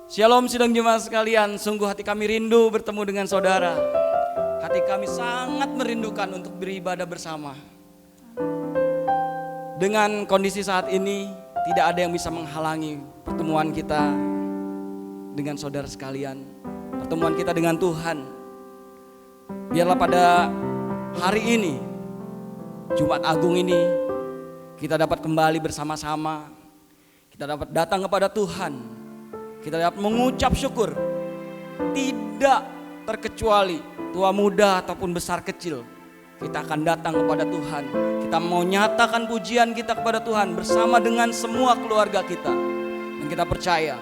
Shalom sidang jemaat sekalian, sungguh hati kami rindu bertemu dengan saudara. Hati kami sangat merindukan untuk beribadah bersama. Dengan kondisi saat ini, tidak ada yang bisa menghalangi pertemuan kita dengan saudara sekalian. Pertemuan kita dengan Tuhan. Biarlah pada hari ini, Jumat Agung ini, kita dapat kembali bersama-sama. Kita dapat datang kepada Tuhan. Kita dapat mengucap syukur, tidak terkecuali tua muda ataupun besar kecil. Kita akan datang kepada Tuhan. Kita mau nyatakan pujian kita kepada Tuhan bersama dengan semua keluarga kita. Dan kita percaya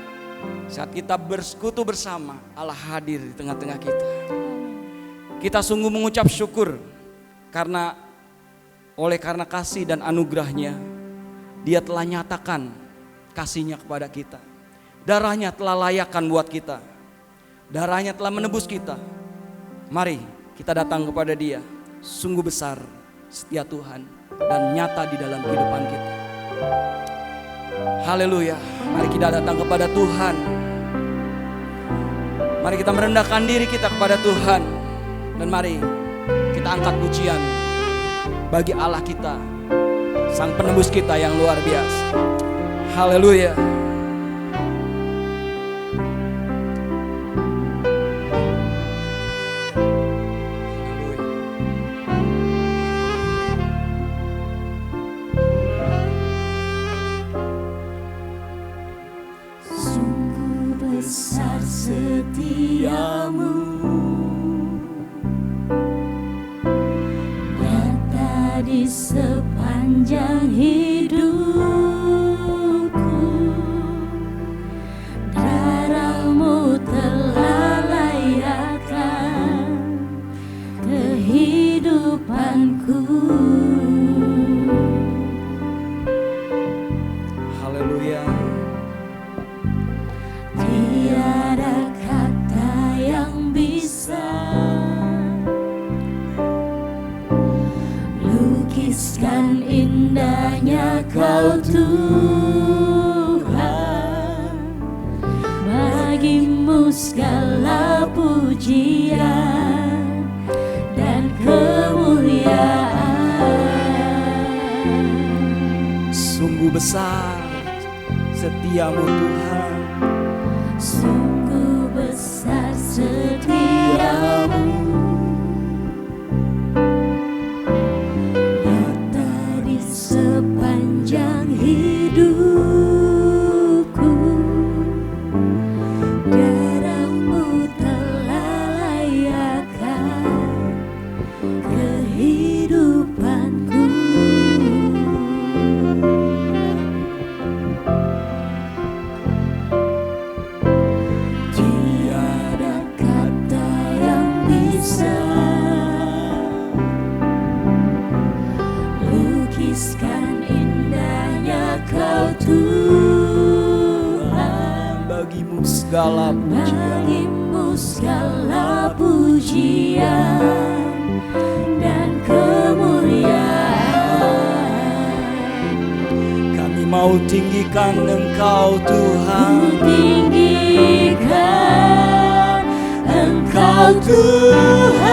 saat kita bersekutu bersama, Allah hadir di tengah-tengah kita. Kita sungguh mengucap syukur karena karena kasih dan anugerahnya, Dia telah nyatakan kasihnya kepada kita. Darahnya telah layakkan buat kita. Darahnya telah menebus kita. Mari kita datang kepada Dia. Sungguh besar setia Tuhan dan nyata di dalam kehidupan kita. Haleluya. Mari kita datang kepada Tuhan. Mari kita merendahkan diri kita kepada Tuhan. Dan mari kita angkat pujian bagi Allah kita, Sang penebus kita yang luar biasa. Haleluya. Besar setiamu, nyata di sepanjang hidupku. Darahmu telah layakkan kehidupanku. Haleluya. Tiada kata yang bisa lukiskan indahnya Kau Tuhan. Bagimu segala pujian dan kemuliaan. Sungguh besar setiamu Tuhan. Sungguh besar setiamu, nyata di sepanjang hidupku. Darahmu telah layakkan kehidupanku. Lukiskan indahnya Kau Tuhan. Bagimu segala pujian. Bagimu segala pujian dan kemuliaan. Kami mau tinggikan Engkau Tuhan. Tinggikan Engkau Tuhan,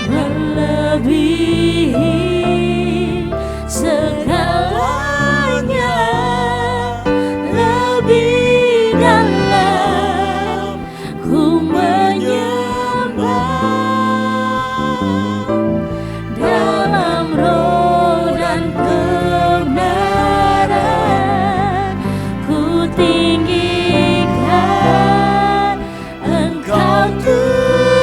melebihi segalanya, lebih dalam ku menyembah. Dalam roh dan kebenaran ku tinggikan Engkau Tuhan.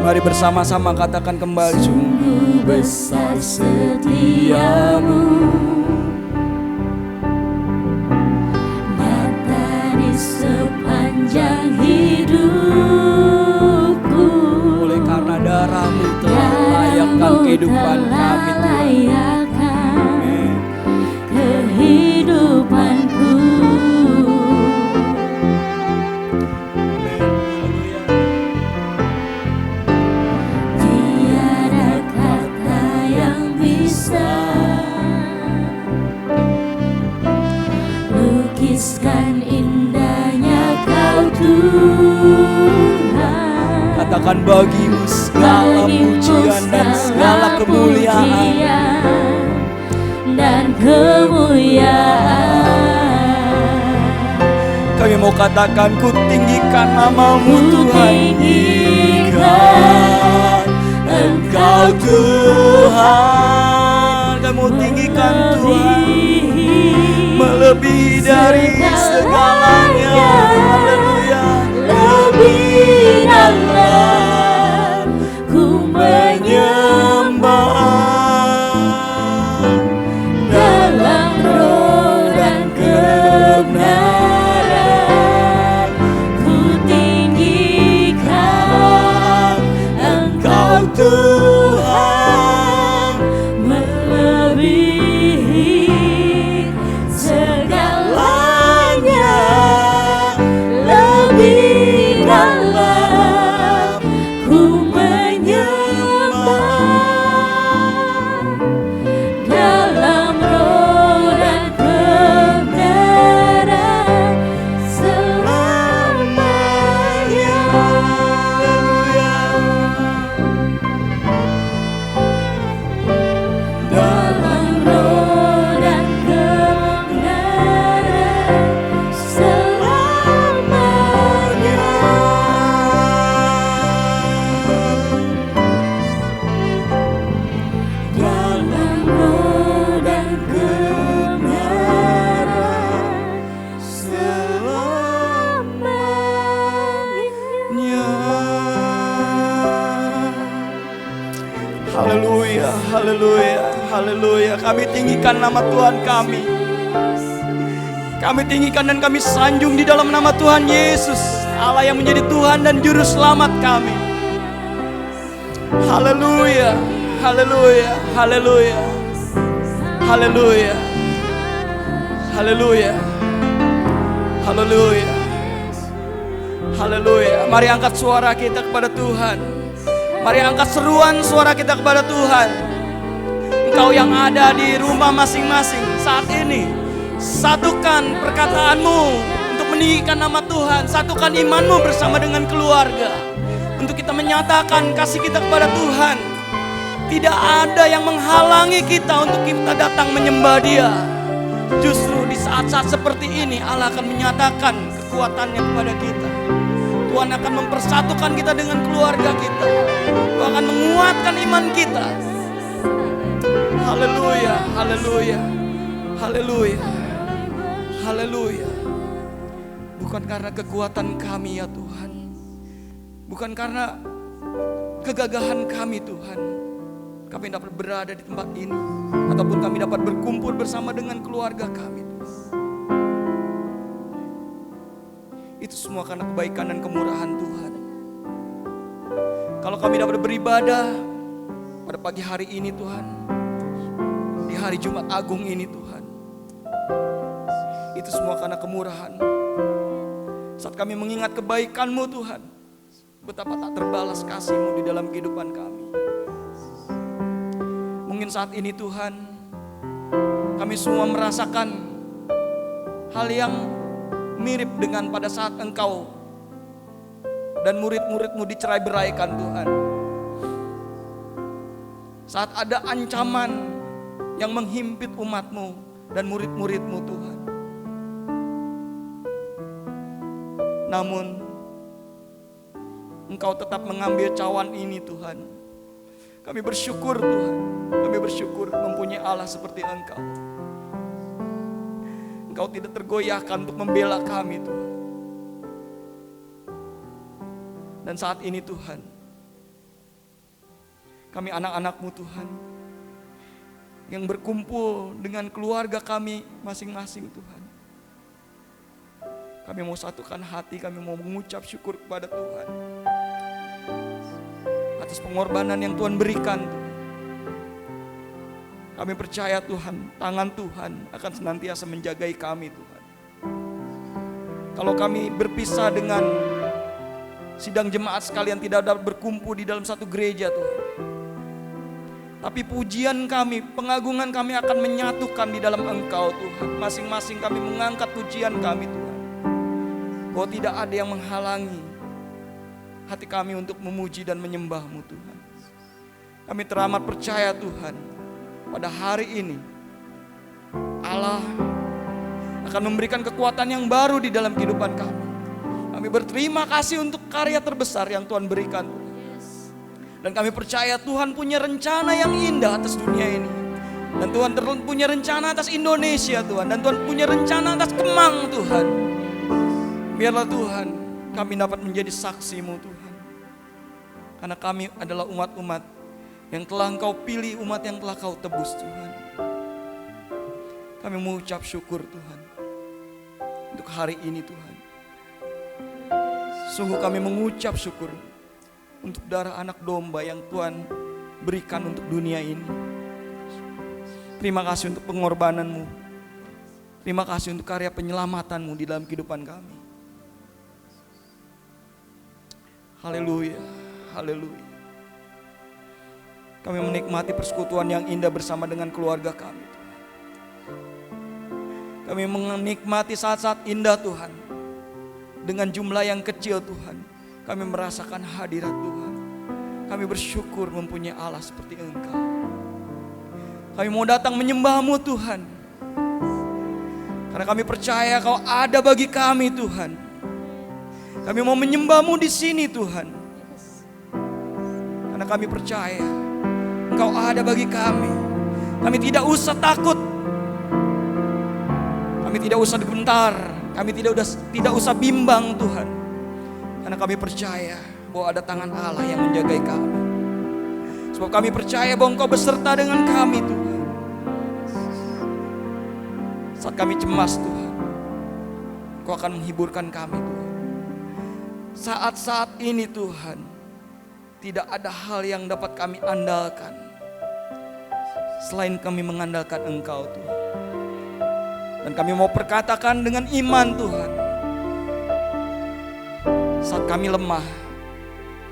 Mari bersama-sama katakan kembali. Sungguh besar setiamu, nyata di sepanjang hidupku. Oleh karena darahmu telah layakkan kehidupan kami Tuhan. Layakkan kehidupanku. Tiada kata yang bisa lukiskan indahnya Kau Tuhan. Katakan bagimu segala pujian dan segala kemuliaan. Dan kemuliaan. Kami mau katakan ku tinggikan namamu Ku Tuhan. tinggikan Engkau Tuhan. Kami mau tinggikan Tuhan, melebihi dari segalanya. Haleluya. lebih dalam ku menyembah dalam roh dan kebenaran. Ku tinggikan Engkau Tuhan, melebihi segalanya, lebih dalam ku menyembah dalam roh dan kebenaran selamanya. Dalam roh dan kebenaran selamanya. Dalam roh dan kebenaran selamanya. Haleluya, haleluya, haleluya. Kami tinggikan nama Tuhan kami. Kami tinggikan dan kami sanjung di dalam nama Tuhan Yesus, Allah yang menjadi Tuhan dan Juru Selamat kami. Haleluya, haleluya, haleluya, haleluya, haleluya, haleluya, haleluya. Mari angkat suara kita kepada Tuhan. Mari angkat seruan suara kita kepada Tuhan. Engkau yang ada di rumah masing-masing saat ini, satukan perkataanmu untuk meninggikan nama Tuhan. Satukan imanmu bersama dengan keluarga untuk kita menyatakan kasih kita kepada Tuhan. Tidak ada yang menghalangi kita untuk kita datang menyembah Dia. Justru di saat-saat seperti ini Allah akan menyatakan kekuatannya kepada kita. Tuhan akan mempersatukan kita dengan keluarga kita. Tuhan akan menguatkan iman kita. Haleluya, haleluya, haleluya, haleluya. Bukan karena kekuatan kami ya Tuhan, bukan karena kegagahan kami Tuhan, kami dapat berada di tempat ini, ataupun kami dapat berkumpul bersama dengan keluarga kami Tuhan. Itu semua karena kebaikan dan kemurahan Tuhan. Kalau kami dapat beribadah pada pagi hari ini Tuhan, di hari Jumat Agung ini Tuhan, itu semua karena kemurahan. Saat kami mengingat kebaikan-Mu Tuhan, betapa tak terbalas kasih-Mu di dalam kehidupan kami. Mungkin saat ini Tuhan, kami semua merasakan hal yang mirip dengan pada saat Engkau dan murid-murid-Mu dicerai-beraikan Tuhan. Saat ada ancaman yang menghimpit umat-Mu dan murid-murid-Mu Tuhan. Namun Engkau tetap mengambil cawan ini Tuhan. Kami bersyukur Tuhan. Kami bersyukur mempunyai Allah seperti Engkau. Engkau tidak tergoyahkan untuk membela kami Tuhan. Dan saat ini Tuhan, Kami anak-anak-Mu Tuhan, yang berkumpul dengan keluarga kami masing-masing Tuhan. Kami mau satukan hati, kami mau mengucap syukur kepada Tuhan atas pengorbanan yang Tuhan berikan Tuhan. Kami percaya Tuhan, tangan Tuhan akan senantiasa menjagai kami Tuhan. Kalau kami berpisah dengan sidang jemaat sekalian tidak dapat berkumpul di dalam satu gereja Tuhan, tapi pujian kami, pengagungan kami akan menyatukan di dalam Engkau Tuhan. Masing-masing kami mengangkat pujian kami Tuhan. Bahwa tidak ada yang menghalangi hati kami untuk memuji dan menyembah-Mu Tuhan. Kami teramat percaya Tuhan, pada hari ini Allah akan memberikan kekuatan yang baru di dalam kehidupan kami. Kami berterima kasih untuk karya terbesar yang Tuhan berikan. Dan kami percaya Tuhan punya rencana yang indah atas dunia ini. Dan Tuhan punya rencana atas Indonesia Tuhan. Dan Tuhan punya rencana atas Kemang Tuhan. Biarlah Tuhan kami dapat menjadi saksi-Mu Tuhan. Karena kami adalah umat-umat yang telah Engkau pilih, umat yang telah Kau tebus Tuhan. Kami mengucap syukur Tuhan untuk hari ini Tuhan. Sungguh kami mengucap syukur untuk darah anak domba yang Tuhan berikan untuk dunia ini. Terima kasih untuk pengorbanan-Mu. Terima kasih untuk karya penyelamatan-Mu di dalam kehidupan kami. Haleluya, haleluya. Kami menikmati persekutuan yang indah bersama dengan keluarga kami. Kami menikmati saat-saat indah Tuhan. Dengan jumlah yang kecil Tuhan, kami merasakan hadirat Tuhan. Kami bersyukur mempunyai Allah seperti Engkau. Kami mau datang menyembah-Mu Tuhan. Karena kami percaya Kau ada bagi kami Tuhan. Kami mau menyembah-Mu di sini Tuhan. Karena kami percaya Engkau ada bagi kami. Kami tidak usah takut. Kami tidak usah gentar. Kami tidak usah bimbang Tuhan. Karena kami percaya bahwa ada tangan Allah yang menjagai kami. Sebab kami percaya bahwa Engkau beserta dengan kami Tuhan. Saat kami cemas Tuhan, Engkau akan menghiburkan kami Tuhan. Saat-saat ini Tuhan, tidak ada hal yang dapat kami andalkan selain kami mengandalkan Engkau Tuhan. Dan kami mau perkatakan dengan iman Tuhan, saat kami lemah,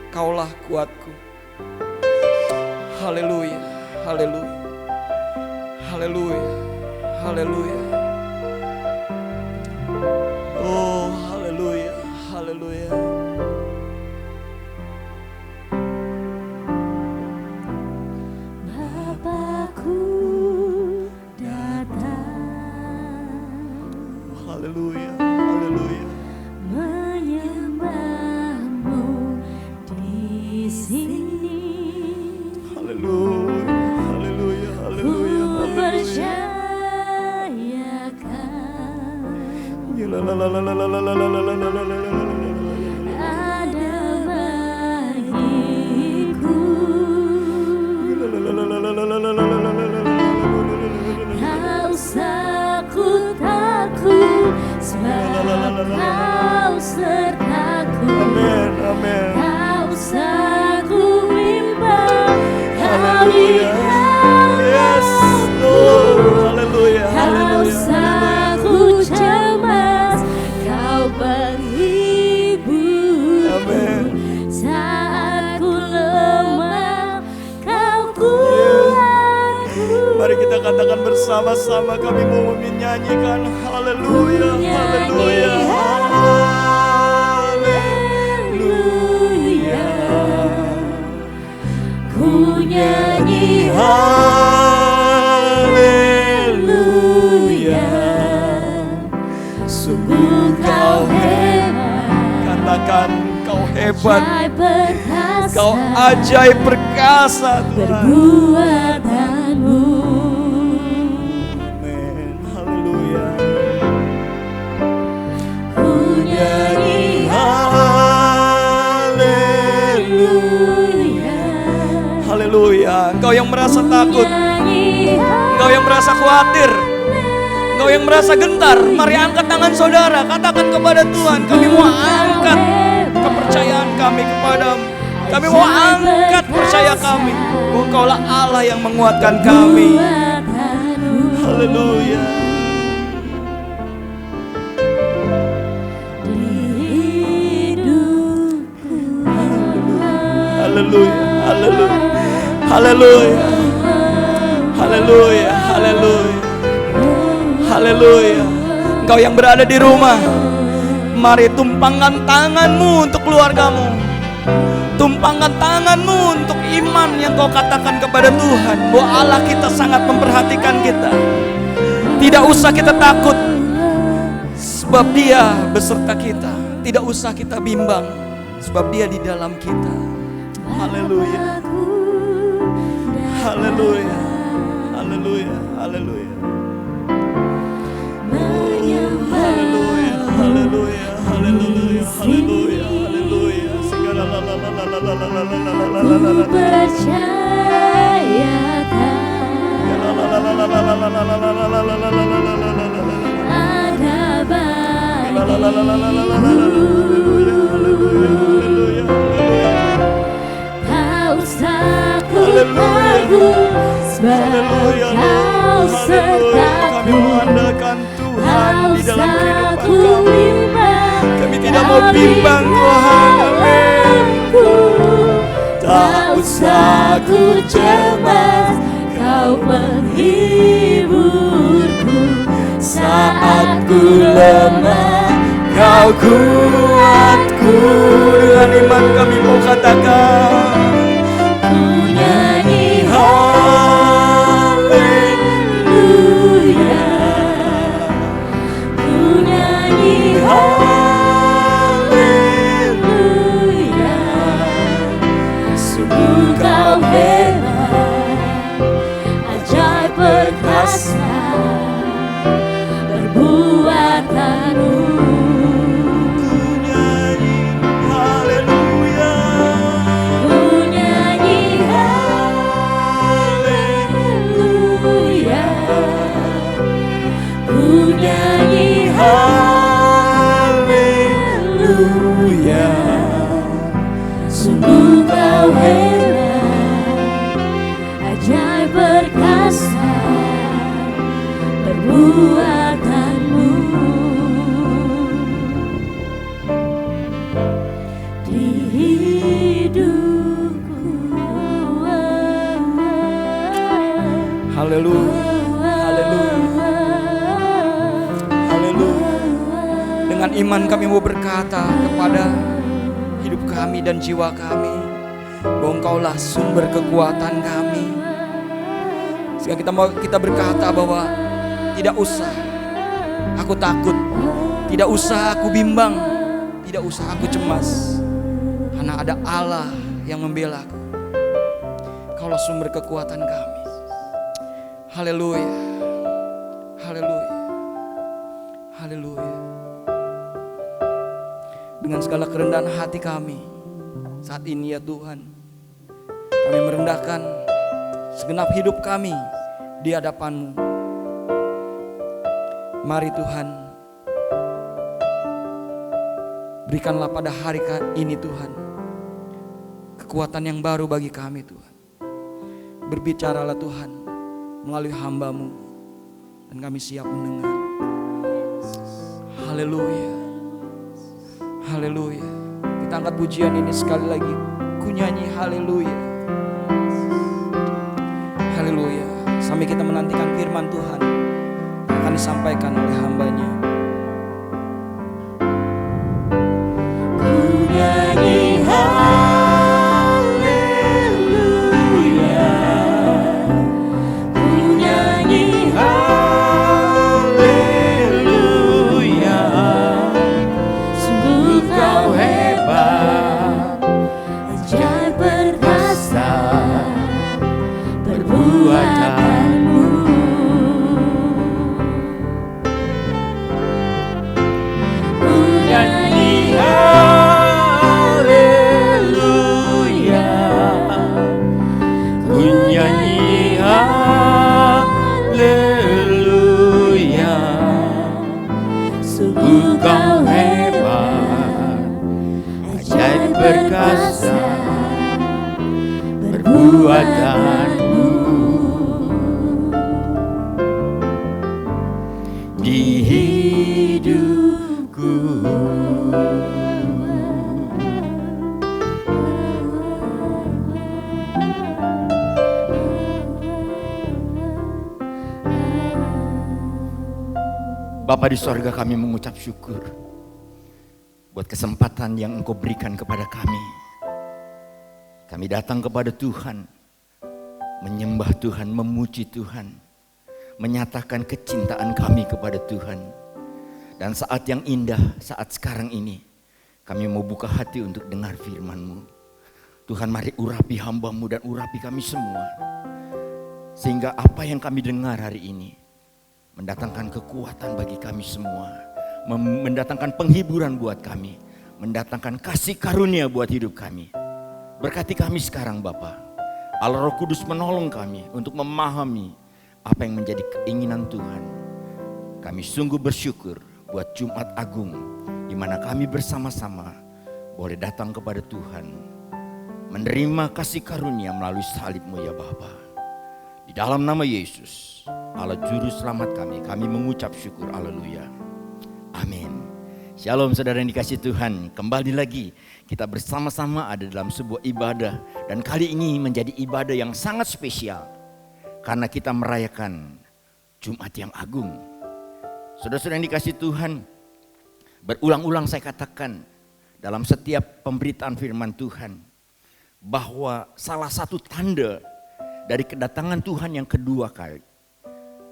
Kaulah kuatku. Haleluya, haleluya, haleluya, haleluya. Oh haleluya, haleluya. Bapakku datang, Haleluya, haleluya. menyembah-Mu di sini. Haleluya, haleluya, Ku haleluya, haleluya. percayakan La la la la la la la la la la la la la la. ada bagiku. Kau takut takut sebab Kau sertaku. Amin, amin. Kau saku bimbang, Kau Yes, Lord. Haleluya, Kau haleluya. saku cemas, Kau penghibur. Amin. Saat ku lemah, Kau kuatku. Mari kita katakan bersama-sama, kami mau menyanyikan haleluya, haleluya, haleluya. Ku nyanyi Haleluya. Sungguh Kau hebat. Katakan Kau hebat. ajaib perkasa, Kau ajaib perkasa Tuhan. perbuatanmu. Amin. Haleluya. Ku nyanyi Haleluya. haleluya. Haleluya. Engkau yang merasa takut, engkau yang merasa khawatir, engkau yang merasa gentar, mari angkat tangan saudara, katakan kepada Tuhan, kami mau angkat kepercayaan kami kepadamu. Kami mau angkat percaya kami, Engkaulah Allah yang menguatkan kami. Haleluya. Haleluya, haleluya, haleluya, haleluya, haleluya, haleluya. Engkau yang berada di rumah, mari tumpangkan tanganmu untuk keluargamu, tumpangkan tanganmu untuk iman yang kau katakan kepada Tuhan, bahwa Allah kita sangat memperhatikan kita. Tidak usah kita takut, sebab Dia beserta kita. Tidak usah kita bimbang, sebab Dia di dalam kita. Haleluya, haleluya, haleluya, haleluya, haleluya, haleluya, haleluya, haleluya, haleluya. Segala kami mengandalkan Tuhan di dalam kehidupan kami. Kami tidak mau bimbang Tuhan. Tak usah ku cemas, Kau menghiburku. Saat ku lemah, Kau kuatku. Dengan iman kami mau katakan, ku nyanyi haleluya, ku nyanyi haleluya. Sungguh Kau hebat, ajaib perkasa perbuatanmu. Haleluya, sungguh Kau hebat, ajaib perkasa perbuatanmu. Di hidupku. Haleluya, haleluya, haleluya. Dengan iman kami mau berkata kepada hidup kami dan jiwa kami, bahwa Engkaulah sumber kekuatan kami. Sehingga kita berkata bahwa tidak usah aku takut, tidak usah aku bimbang, tidak usah aku cemas, karena ada Allah yang membela aku. Kaulah sumber kekuatan kami. Haleluya, haleluya, haleluya. Dengan segala kerendahan hati kami saat ini ya Tuhan, kami merendahkan segenap hidup kami di hadapan-Mu. Mari Tuhan, berikanlah pada hari ini Tuhan kekuatan yang baru bagi kami Tuhan. Berbicaralah Tuhan melalui hamba-Mu, dan kami siap mendengar. Haleluya, haleluya. Kita angkat pujian ini sekali lagi. Ku nyanyi haleluya, haleluya. Sampai kita menantikan firman Tuhan akan disampaikan oleh hamba-Nya. Ku nyanyi haleluya, ku nyanyi haleluya. Sungguh Kau hebat, ajaib perkasa perbuatanmu. kekuatanmu di hidupku. Bapa di sorga, kami mengucap syukur buat kesempatan yang Engkau berikan kepada kami. Kami datang kepada Tuhan, menyembah Tuhan, memuji Tuhan, menyatakan kecintaan kami kepada Tuhan. Dan saat yang indah, saat sekarang ini, kami mau buka hati untuk dengar firman-Mu. Tuhan, mari urapi hamba-Mu dan urapi kami semua. Sehingga apa yang kami dengar hari ini mendatangkan kekuatan bagi kami semua, mendatangkan penghiburan buat kami, mendatangkan kasih karunia buat hidup kami. Berkati kami sekarang Bapa. Allah Roh Kudus menolong kami untuk memahami apa yang menjadi keinginan Tuhan. Kami sungguh bersyukur buat Jumat Agung, di mana kami bersama-sama boleh datang kepada Tuhan, menerima kasih karunia melalui salib-Mu ya Bapa. Di dalam nama Yesus, Allah Juru Selamat kami mengucap syukur. Haleluya. Amin. Shalom saudara yang dikasih Tuhan. Kembali lagi kita bersama-sama ada dalam sebuah ibadah. Dan kali ini menjadi ibadah yang sangat spesial. Karena kita merayakan Jumat yang Agung. Saudara-saudara yang dikasih Tuhan, berulang-ulang saya katakan dalam setiap pemberitaan firman Tuhan, bahwa salah satu tanda dari kedatangan Tuhan yang kedua kali,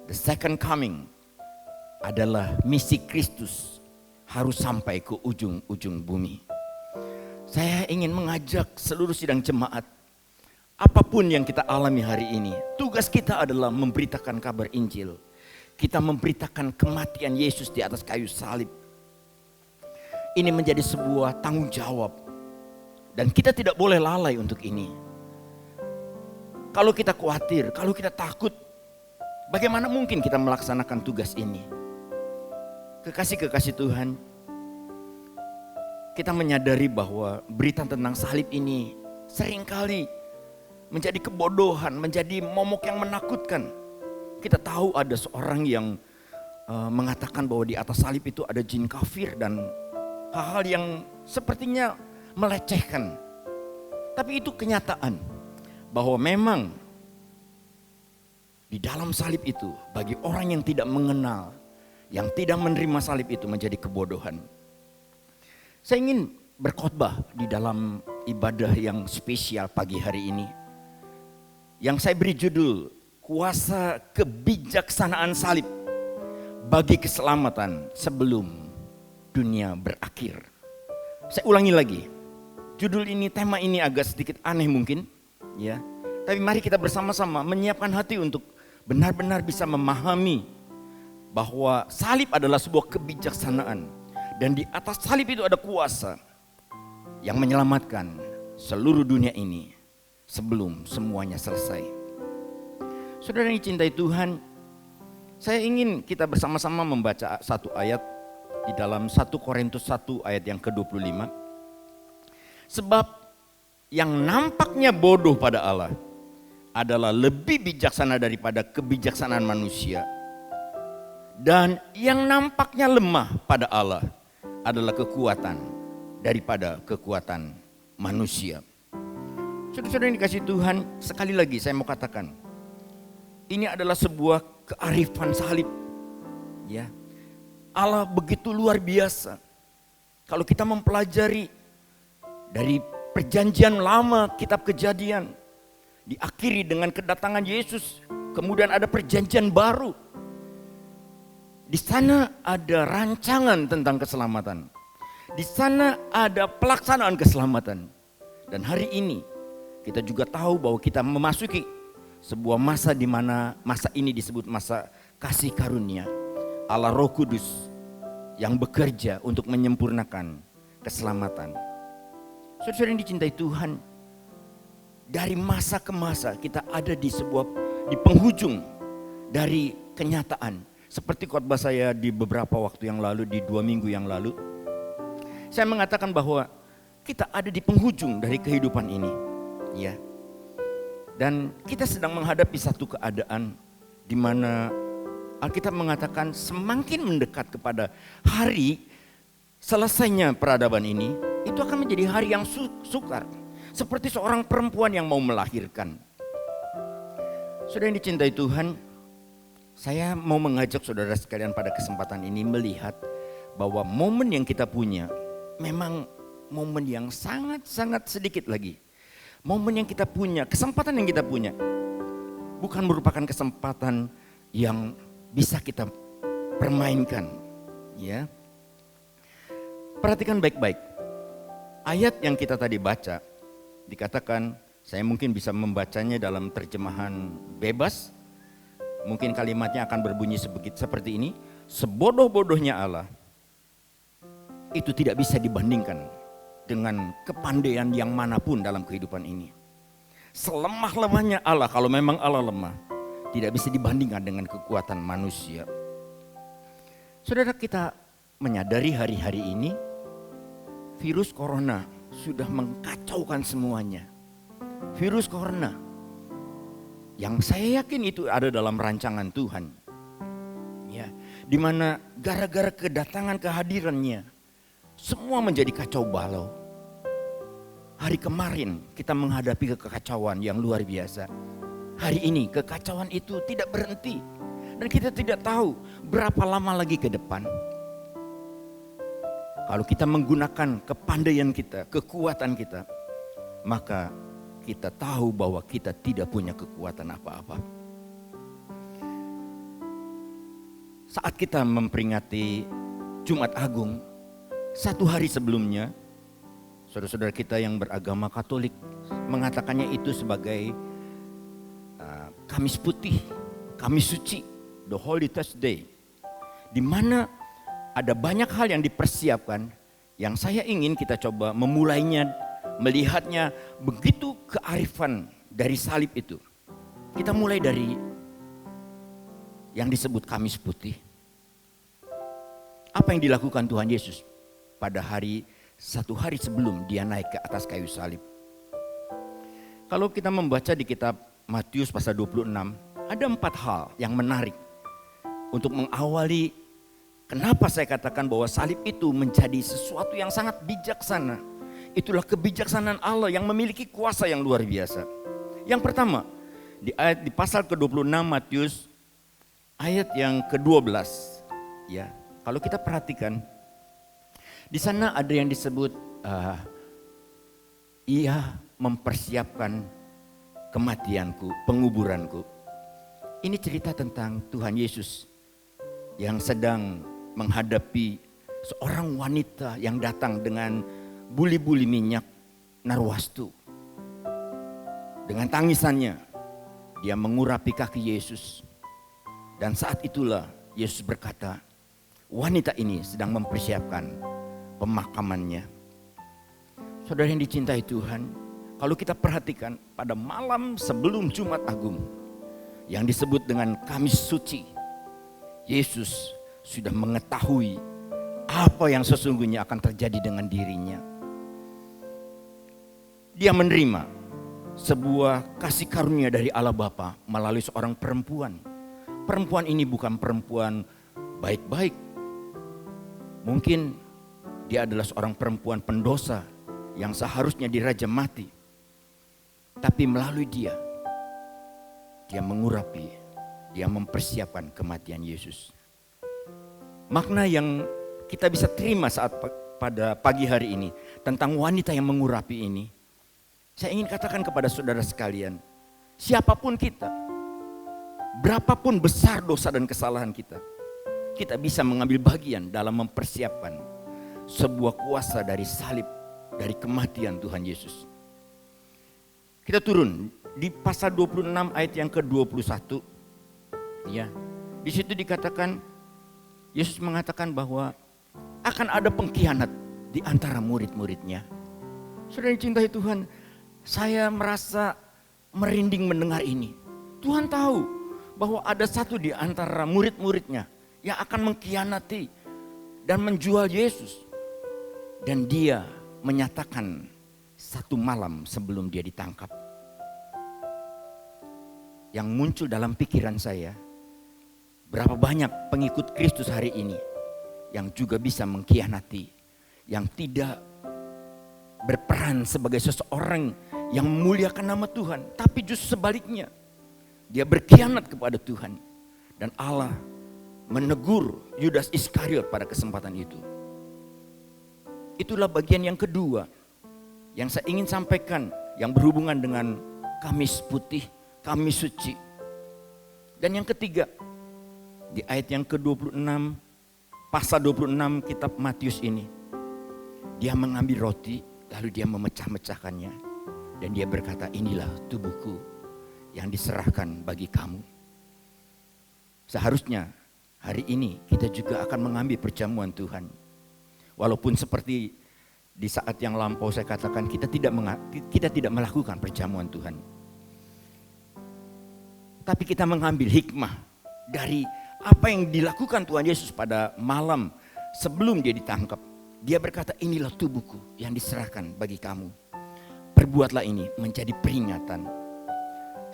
the second coming, adalah misi Kristus harus sampai ke ujung-ujung bumi. Saya ingin mengajak seluruh sidang jemaat, apapun yang kita alami hari ini, tugas kita adalah memberitakan kabar Injil. Kita memberitakan kematian Yesus di atas kayu salib. Ini menjadi sebuah tanggung jawab. Dan kita tidak boleh lalai untuk ini. Kalau kita khawatir, kalau kita takut, bagaimana mungkin kita melaksanakan tugas ini? Kekasih-kekasih Tuhan, kita menyadari bahwa berita tentang salib ini seringkali menjadi kebodohan, menjadi momok yang menakutkan. Kita tahu ada seorang yang mengatakan bahwa di atas salib itu ada jin kafir dan hal-hal yang sepertinya melecehkan. Tapi itu kenyataan bahwa memang di dalam salib itu bagi orang yang tidak mengenal, yang tidak menerima salib itu menjadi kebodohan. Saya ingin berkhotbah di dalam ibadah yang spesial pagi hari ini, yang saya beri judul kuasa kebijaksanaan salib bagi keselamatan sebelum dunia berakhir. Saya ulangi lagi, judul ini, tema ini agak sedikit aneh mungkin, ya. Tapi mari kita bersama-sama menyiapkan hati untuk benar-benar bisa memahami bahwa salib adalah sebuah kebijaksanaan. Dan di atas salib itu ada kuasa yang menyelamatkan seluruh dunia ini sebelum semuanya selesai. Saudara yang dicintai Tuhan, saya ingin kita bersama-sama membaca satu ayat di dalam 1 Korintus 1 ayat yang ke-25. Sebab yang nampaknya bodoh pada Allah adalah lebih bijaksana daripada kebijaksanaan manusia. Dan yang nampaknya lemah pada Allah adalah kekuatan daripada kekuatan manusia. Saudara-saudara yang dikasih Tuhan, sekali lagi saya mau katakan, ini adalah sebuah kearifan salib. Ya, Allah begitu luar biasa. Kalau kita mempelajari dari perjanjian lama, kitab Kejadian, diakhiri dengan kedatangan Yesus, kemudian ada perjanjian baru. Di sana ada rancangan tentang keselamatan. Di sana ada pelaksanaan keselamatan. Dan hari ini kita juga tahu bahwa kita memasuki sebuah masa di mana masa ini disebut masa kasih karunia Allah Roh Kudus yang bekerja untuk menyempurnakan keselamatan. Saudara yang dicintai Tuhan, dari masa ke masa kita ada di penghujung dari kenyataan. Seperti khotbah saya di beberapa waktu yang lalu, di 2 minggu yang lalu, saya mengatakan bahwa kita ada di penghujung dari kehidupan ini. Ya, Dan kita sedang menghadapi satu keadaan di mana Alkitab mengatakan semakin mendekat kepada hari selesainya peradaban ini, itu akan menjadi hari yang sukar. Seperti seorang perempuan yang mau melahirkan. Saudara yang dicintai Tuhan, saya mau mengajak saudara sekalian pada kesempatan ini melihat bahwa momen yang kita punya memang momen yang sangat-sangat sedikit lagi. Momen yang kita punya, kesempatan yang kita punya, bukan merupakan kesempatan yang bisa kita permainkan. Ya, perhatikan baik-baik. Ayat yang kita tadi baca, dikatakan, saya mungkin bisa membacanya dalam terjemahan bebas. Mungkin kalimatnya akan berbunyi seperti ini. Sebodoh-bodohnya Allah, itu tidak bisa dibandingkan dengan kepandaian yang manapun dalam kehidupan ini. Selemah-lemahnya Allah, kalau memang Allah lemah, tidak bisa dibandingkan dengan kekuatan manusia. Saudara, kita menyadari hari-hari ini virus corona sudah mengkacaukan semuanya. Virus corona yang saya yakin itu ada dalam rancangan Tuhan. Ya, di mana gara-gara kedatangan kehadirannya semua menjadi kacau balau. Hari kemarin kita menghadapi kekacauan yang luar biasa. Hari ini kekacauan itu tidak berhenti. Dan kita tidak tahu berapa lama lagi ke depan. Kalau kita menggunakan kepandaian kita, kekuatan kita, maka kita tahu bahwa kita tidak punya kekuatan apa-apa. Saat kita memperingati Jumat Agung, satu hari sebelumnya, saudara-saudara kita yang beragama Katolik mengatakannya itu sebagai Kamis Putih, Kamis Suci, the Holy Thursday, di mana ada banyak hal yang dipersiapkan. Yang saya ingin kita coba memulainya, melihatnya begitu kearifan dari salib itu. Kita mulai dari yang disebut Kamis Putih. Apa yang dilakukan Tuhan Yesus pada satu hari sebelum dia naik ke atas kayu salib? Kalau kita membaca di kitab Matius pasal 26, ada 4 hal yang menarik untuk mengawali kenapa saya katakan bahwa salib itu menjadi sesuatu yang sangat bijaksana. Itulah kebijaksanaan Allah yang memiliki kuasa yang luar biasa. Yang pertama, di pasal ke-26 Matius ayat yang ke-12, ya. Kalau kita perhatikan, di sana ada yang disebut ia mempersiapkan kematianku, penguburanku. Ini cerita tentang Tuhan Yesus yang sedang menghadapi seorang wanita yang datang dengan buli-buli minyak narwastu. Dengan tangisannya, dia mengurapi kaki Yesus. Dan saat itulah Yesus berkata, wanita ini sedang mempersiapkan pemakamannya. Saudara yang dicintai Tuhan, kalau kita perhatikan pada malam sebelum Jumat Agung yang disebut dengan Kamis Suci, Yesus sudah mengetahui apa yang sesungguhnya akan terjadi dengan dirinya. Dia menerima sebuah kasih karunia dari Allah Bapa melalui seorang perempuan. Perempuan ini bukan perempuan baik-baik. Mungkin dia adalah seorang perempuan pendosa yang seharusnya dirajam mati. Tapi melalui dia mengurapi, dia mempersiapkan kematian Yesus. Makna yang kita bisa terima pada pagi hari ini tentang wanita yang mengurapi ini, saya ingin katakan kepada saudara sekalian, siapapun kita, berapapun besar dosa dan kesalahan kita bisa mengambil bagian dalam mempersiapkan sebuah kuasa dari salib, dari kematian Tuhan Yesus. Kita turun di pasal 26 ayat yang ke-21. Ya. Di situ dikatakan, Yesus mengatakan bahwa akan ada pengkhianat di antara murid-muridnya. Saudara yang cintai Tuhan, saya merasa merinding mendengar ini. Tuhan tahu bahwa ada satu di antara murid-muridnya yang akan mengkhianati dan menjual Yesus. Dan dia menyatakan satu malam sebelum dia ditangkap. yang muncul dalam pikiran saya, berapa banyak pengikut Kristus hari ini yang juga bisa mengkhianati, yang tidak berperan sebagai seseorang yang memuliakan nama Tuhan, tapi justru sebaliknya, dia berkhianat kepada Tuhan. Dan Allah menegur Yudas Iskariot pada kesempatan itu. Itulah bagian yang kedua yang saya ingin sampaikan, yang berhubungan dengan Kamis Putih, Kamis Suci. Dan yang ketiga, di ayat yang ke-26, pasal 26 kitab Matius ini, dia mengambil roti, lalu dia memecah-mecahkannya. Dan dia berkata, inilah tubuhku yang diserahkan bagi kamu. Seharusnya hari ini kita juga akan mengambil perjamuan Tuhan. Walaupun seperti di saat yang lampau saya katakan kita tidak melakukan perjamuan Tuhan. Tapi kita mengambil hikmah dari apa yang dilakukan Tuhan Yesus pada malam sebelum dia ditangkap. Dia berkata, inilah tubuhku yang diserahkan bagi kamu. Perbuatlah ini menjadi peringatan.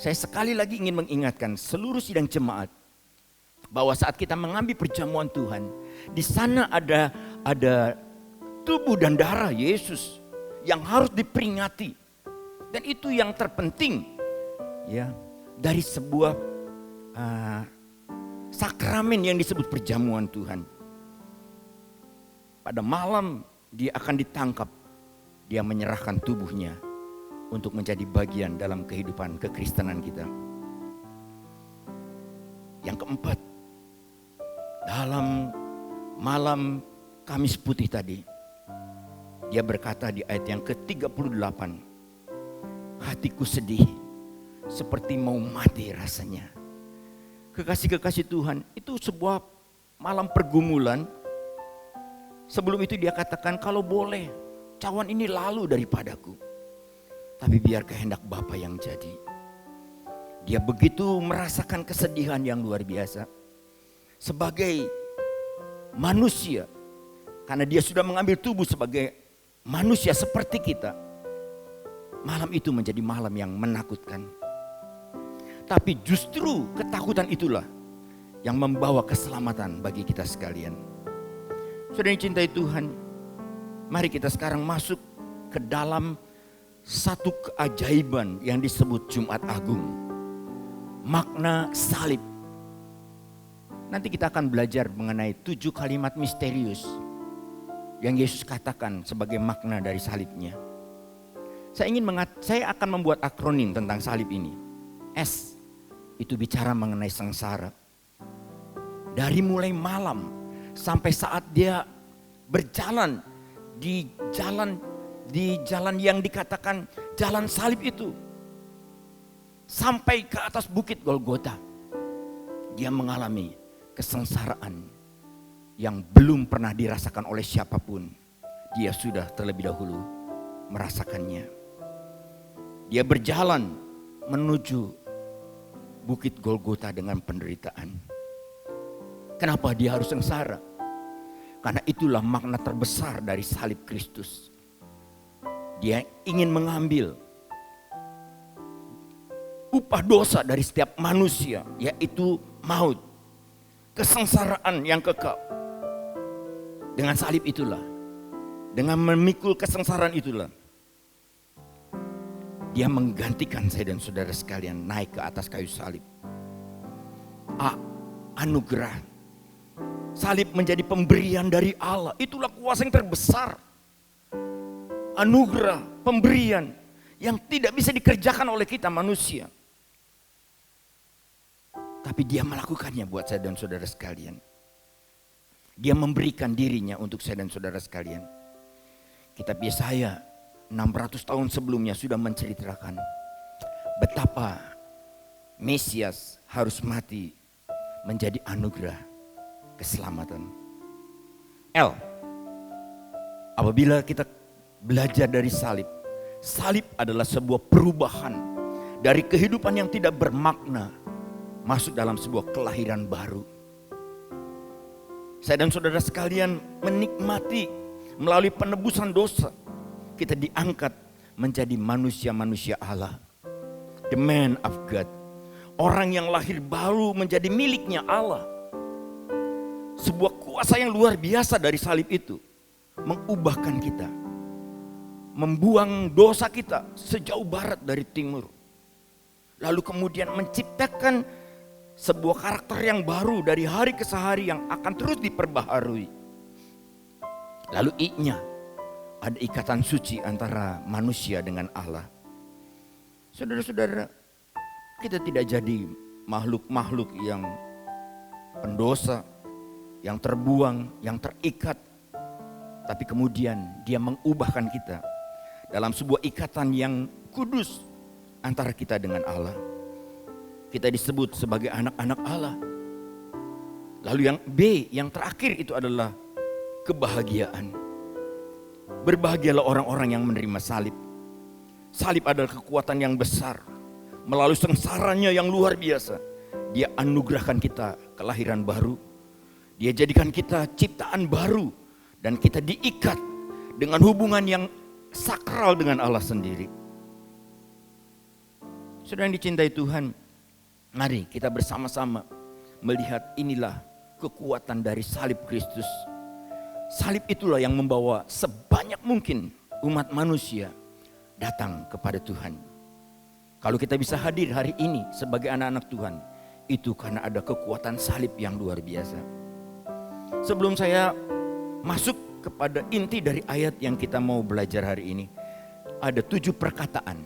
Saya sekali lagi ingin mengingatkan seluruh sidang jemaat bahwa saat kita mengambil perjamuan Tuhan, di sana ada tubuh dan darah Yesus yang harus diperingati. Dan itu yang terpenting ya dari sebuah sakramen yang disebut perjamuan Tuhan. Pada malam dia akan ditangkap, dia menyerahkan tubuhnya untuk menjadi bagian dalam kehidupan kekristenan kita. Yang keempat, dalam malam Kamis Putih tadi, dia berkata di ayat yang ke-38, hatiku sedih seperti mau mati rasanya. Kekasih-kekasih Tuhan, itu sebuah malam pergumulan. Sebelum itu dia katakan, kalau boleh cawan ini lalu daripadaku, tapi biar kehendak Bapa yang jadi. Dia begitu merasakan kesedihan yang luar biasa. Sebagai manusia, karena dia sudah mengambil tubuh sebagai manusia seperti kita. Malam itu menjadi malam yang menakutkan. Tapi justru ketakutan itulah yang membawa keselamatan bagi kita sekalian. Saudara yang cintai Tuhan, mari kita sekarang masuk ke dalam satu keajaiban yang disebut Jumat Agung. Makna salib. Nanti kita akan belajar mengenai 7 kalimat misterius yang Yesus katakan sebagai makna dari salibnya. Saya akan membuat akronim tentang salib ini. S itu bicara mengenai sengsara. Dari mulai malam sampai saat dia berjalan di jalan yang dikatakan jalan salib itu, sampai ke atas bukit Golgota, dia mengalami kesengsaraan yang belum pernah dirasakan oleh siapapun. Dia sudah terlebih dahulu merasakannya. Dia berjalan menuju bukit Golgota dengan penderitaan. Kenapa dia harus sengsara? Karena itulah makna terbesar dari salib Kristus. Dia ingin mengambil upah dosa dari setiap manusia, yaitu maut, kesengsaraan yang kekal. Dengan salib itulah, dengan memikul kesengsaraan itulah, dia menggantikan saya dan saudara sekalian naik ke atas kayu salib. Anugerah. Salib menjadi pemberian dari Allah. Itulah kuasa yang terbesar. Anugerah, pemberian yang tidak bisa dikerjakan oleh kita manusia. Tapi dia melakukannya buat saya dan saudara sekalian. Dia memberikan dirinya untuk saya dan saudara sekalian. Kitab Yesaya 600 tahun sebelumnya sudah menceritakan betapa Mesias harus mati menjadi anugerah keselamatan. Apabila kita belajar dari salib, salib adalah sebuah perubahan dari kehidupan yang tidak bermakna masuk dalam sebuah kelahiran baru. Saya dan saudara sekalian menikmati melalui penebusan dosa, kita diangkat menjadi manusia-manusia Allah, the man of God, orang yang lahir baru menjadi miliknya Allah. Sebuah kuasa yang luar biasa dari salib itu mengubahkan kita, membuang dosa kita sejauh barat dari timur, lalu kemudian menciptakan sebuah karakter yang baru dari hari ke hari yang akan terus diperbaharui. Lalu I-nya ada ikatan suci antara manusia dengan Allah. Saudara-saudara, kita tidak jadi makhluk-makhluk yang pendosa, yang terbuang, yang terikat. Tapi kemudian dia mengubahkan kita dalam sebuah ikatan yang kudus antara kita dengan Allah. Kita disebut sebagai anak-anak Allah. Lalu yang B, yang terakhir itu adalah kebahagiaan. Berbahagialah orang-orang yang menerima salib. Salib adalah kekuatan yang besar. Melalui sengsaranya yang luar biasa, dia anugerahkan kita kelahiran baru. Dia jadikan kita ciptaan baru. Dan kita diikat dengan hubungan yang sakral dengan Allah sendiri. Saudara yang dicintai Tuhan, mari kita bersama-sama melihat inilah kekuatan dari salib Kristus. Salib itulah yang membawa sebanyak mungkin umat manusia datang kepada Tuhan. Kalau kita bisa hadir hari ini sebagai anak-anak Tuhan, itu karena ada kekuatan salib yang luar biasa. Sebelum saya masuk kepada inti dari ayat yang kita mau belajar hari ini, ada 7 perkataan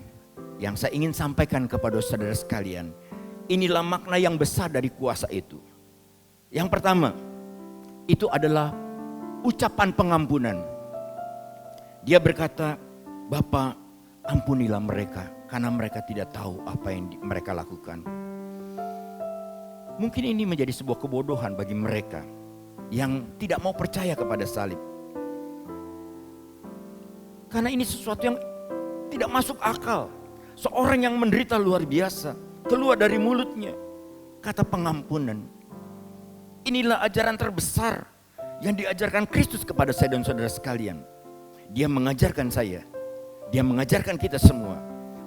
yang saya ingin sampaikan kepada saudara sekalian. Inilah makna yang besar dari kuasa itu. Yang pertama, itu adalah ucapan pengampunan. Dia berkata, Bapa, ampunilah mereka karena mereka tidak tahu apa yang mereka lakukan. Mungkin ini menjadi sebuah kebodohan bagi mereka yang tidak mau percaya kepada salib. Karena ini sesuatu yang tidak masuk akal. Seorang yang menderita luar biasa, keluar dari mulutnya kata pengampunan. Inilah ajaran terbesar yang diajarkan Kristus kepada saya dan saudara sekalian. Dia mengajarkan saya, dia mengajarkan kita semua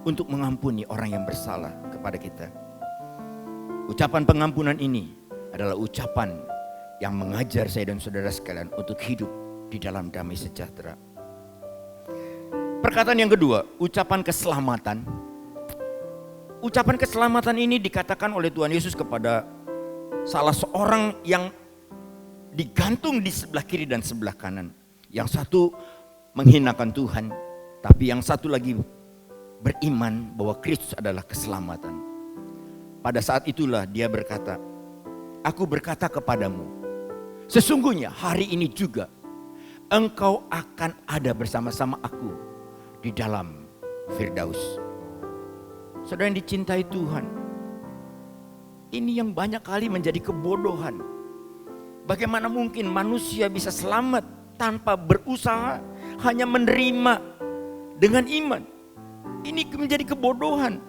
untuk mengampuni orang yang bersalah kepada kita. Ucapan pengampunan ini adalah ucapan yang mengajar saya dan saudara sekalian untuk hidup di dalam damai sejahtera. Perkataan yang kedua, ucapan keselamatan. Ucapan keselamatan ini dikatakan oleh Tuhan Yesus kepada salah seorang yang digantung di sebelah kiri dan sebelah kanan. Yang satu menghinakan Tuhan, tapi yang satu lagi beriman bahwa Kristus adalah keselamatan. Pada saat itulah dia berkata, aku berkata kepadamu, sesungguhnya hari ini juga engkau akan ada bersama-sama aku di dalam Firdaus. Saudara yang dicintai Tuhan, ini yang banyak kali menjadi kebodohan. Bagaimana mungkin manusia bisa selamat tanpa berusaha, hanya menerima dengan iman? Ini menjadi kebodohan.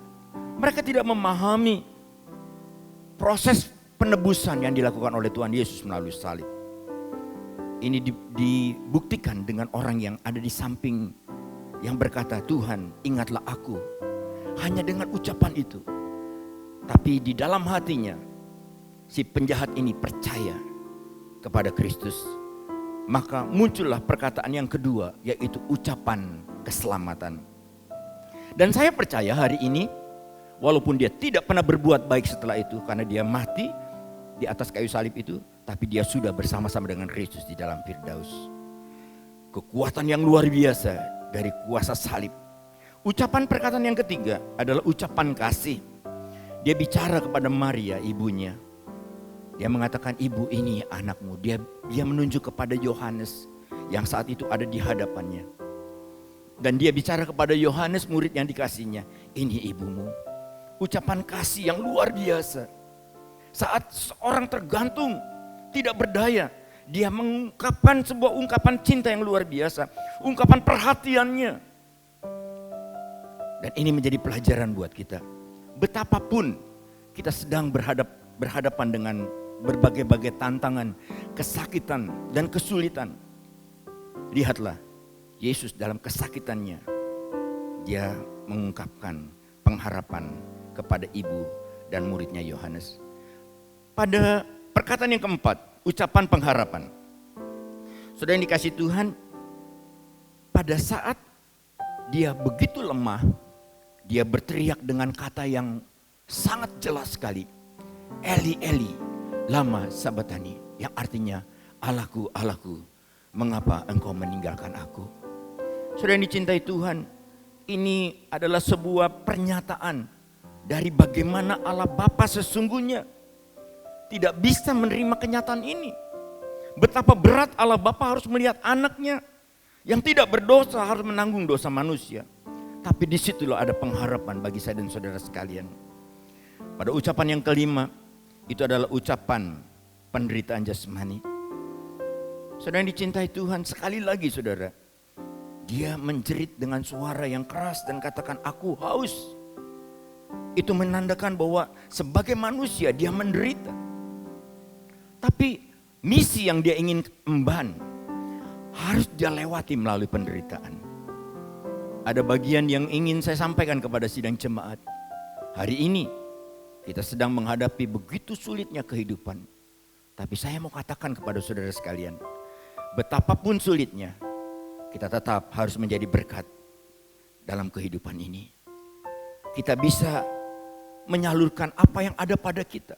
Mereka tidak memahami proses penebusan yang dilakukan oleh Tuhan Yesus melalui salib. Ini dibuktikan dengan orang yang ada di samping yang berkata, Tuhan ingatlah aku. Hanya dengan ucapan itu. Tapi di dalam hatinya si penjahat ini percaya kepada Kristus. Maka muncullah perkataan yang kedua, yaitu ucapan keselamatan. Dan saya percaya hari ini, walaupun dia tidak pernah berbuat baik setelah itu, karena dia mati di atas kayu salib itu, tapi dia sudah bersama-sama dengan Kristus di dalam Firdaus. Kekuatan yang luar biasa dari kuasa salib. Ucapan perkataan yang ketiga adalah ucapan kasih. Dia bicara kepada Maria, ibunya. Dia mengatakan, ibu ini anakmu. Dia menunjuk kepada Yohanes yang saat itu ada di hadapannya. Dan dia bicara kepada Yohanes, murid yang dikasihnya, ini ibumu. Ucapan kasih yang luar biasa. Saat seorang tergantung, tidak berdaya, dia mengungkapkan sebuah ungkapan cinta yang luar biasa. Ungkapan perhatiannya. Dan ini menjadi pelajaran buat kita. Betapapun kita sedang berhadapan dengan berbagai-bagai tantangan, kesakitan dan kesulitan. Lihatlah, Yesus dalam kesakitannya, dia mengungkapkan pengharapan kepada ibu dan muridnya Yohanes. Pada perkataan yang keempat, ucapan pengharapan. Saudara yang dikasih Tuhan, pada saat dia begitu lemah, dia berteriak dengan kata yang sangat jelas sekali. Eli, Eli, lama sabatani. Yang artinya, Allahku, Allahku, mengapa engkau meninggalkan aku? Saudara yang dicintai Tuhan, ini adalah sebuah pernyataan dari bagaimana Allah Bapa sesungguhnya tidak bisa menerima kenyataan ini. Betapa berat Allah Bapa harus melihat anaknya yang tidak berdosa harus menanggung dosa manusia. Tapi disitulah ada pengharapan bagi saya dan saudara sekalian. Pada ucapan yang kelima, itu adalah ucapan penderitaan jasmani. Saudara yang dicintai Tuhan, sekali lagi saudara, dia menjerit dengan suara yang keras dan katakan, aku haus. Itu menandakan bahwa sebagai manusia dia menderita. Tapi misi yang dia ingin emban harus dia lewati melalui penderitaan. Ada bagian yang ingin saya sampaikan kepada sidang jemaat. Hari ini kita sedang menghadapi begitu sulitnya kehidupan. Tapi saya mau katakan kepada saudara sekalian, betapapun sulitnya, kita tetap harus menjadi berkat dalam kehidupan ini. Kita bisa menyalurkan apa yang ada pada kita.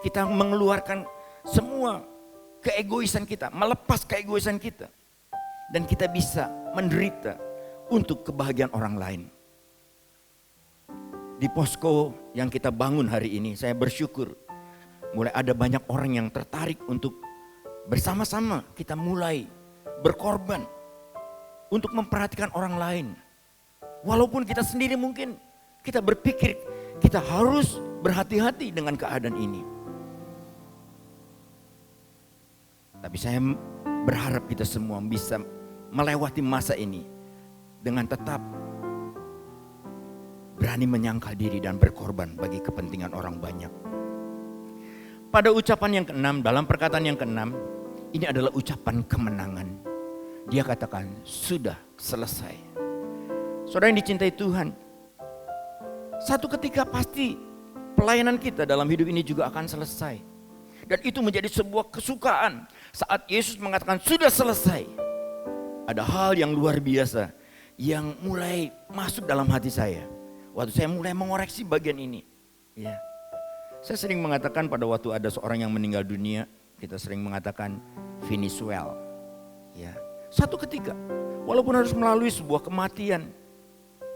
Kita mengeluarkan semua keegoisan kita, melepas keegoisan kita. Dan kita bisa menderita untuk kebahagiaan orang lain. Di posko yang kita bangun hari ini, saya bersyukur mulai ada banyak orang yang tertarik untuk bersama-sama kita mulai berkorban untuk memperhatikan orang lain. Walaupun kita sendiri mungkin kita berpikir kita harus berhati-hati dengan keadaan ini. Tapi saya berharap kita semua bisa melewati masa ini dengan tetap berani menyangkal diri dan berkorban bagi kepentingan orang banyak. Pada ucapan yang keenam, dalam perkataan yang keenam, ini adalah ucapan kemenangan. Dia katakan, sudah selesai. Saudara yang dicintai Tuhan, satu ketika pasti pelayanan kita dalam hidup ini juga akan selesai. Dan itu menjadi sebuah kesukaan saat Yesus mengatakan sudah selesai. Ada hal yang luar biasa yang mulai masuk dalam hati saya. Waktu saya mulai mengoreksi bagian ini. Ya. Saya sering mengatakan pada waktu ada seorang yang meninggal dunia, kita sering mengatakan finish well. Ya. Satu ketika, walaupun harus melalui sebuah kematian,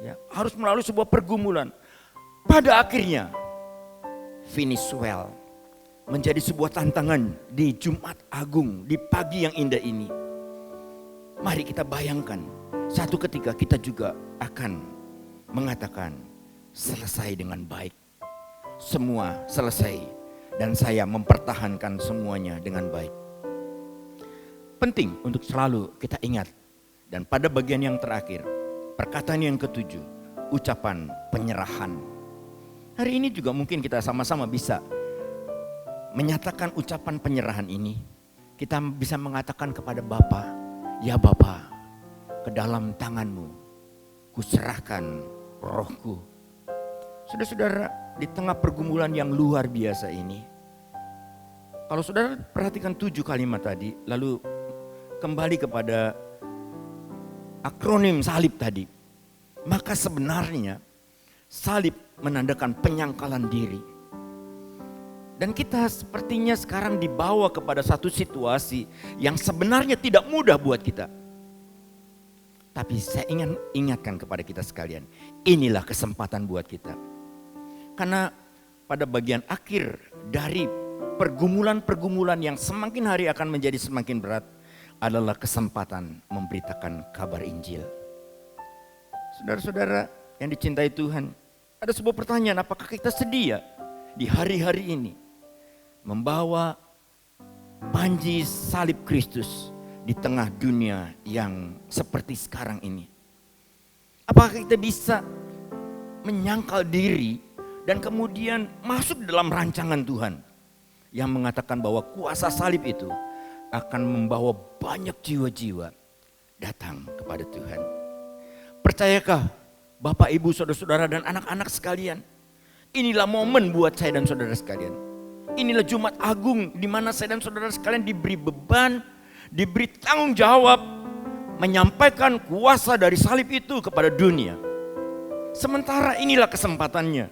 ya, harus melalui sebuah pergumulan, pada akhirnya finish well. Menjadi sebuah tantangan di Jumat Agung, di pagi yang indah ini. Mari kita bayangkan, satu ketika kita juga akan mengatakan selesai dengan baik. Semua selesai dan saya mempertahankan semuanya dengan baik. Penting untuk selalu kita ingat. Dan pada bagian yang terakhir, perkataan yang ketujuh, ucapan penyerahan. Hari ini juga mungkin kita sama-sama bisa menyatakan ucapan penyerahan ini. Kita bisa mengatakan kepada Bapa, ya Bapa, ke dalam tanganmu kuserahkan rohku. Saudara-saudara, di tengah pergumulan yang luar biasa ini, kalau saudara perhatikan 7 kalimat tadi, lalu kembali kepada akronim salib tadi, maka sebenarnya salib menandakan penyangkalan diri. Dan kita sepertinya sekarang dibawa kepada satu situasi yang sebenarnya tidak mudah buat kita. Tapi saya ingin ingatkan kepada kita sekalian, inilah kesempatan buat kita. Karena pada bagian akhir dari pergumulan-pergumulan yang semakin hari akan menjadi semakin berat adalah kesempatan memberitakan kabar Injil. Saudara-saudara yang dicintai Tuhan, ada sebuah pertanyaan, apakah kita sedia di hari-hari ini membawa panji salib Kristus di tengah dunia yang seperti sekarang ini? Apakah kita bisa menyangkal diri dan kemudian masuk dalam rancangan Tuhan yang mengatakan bahwa kuasa salib itu akan membawa banyak jiwa-jiwa datang kepada Tuhan? Percayakah Bapak, Ibu, Saudara-saudara dan anak-anak sekalian, Inilah momen buat saya dan saudara sekalian. Inilah Jumat Agung di mana saya dan saudara sekalian diberi beban, diberi tanggung jawab menyampaikan kuasa dari salib itu kepada dunia. Sementara inilah kesempatannya.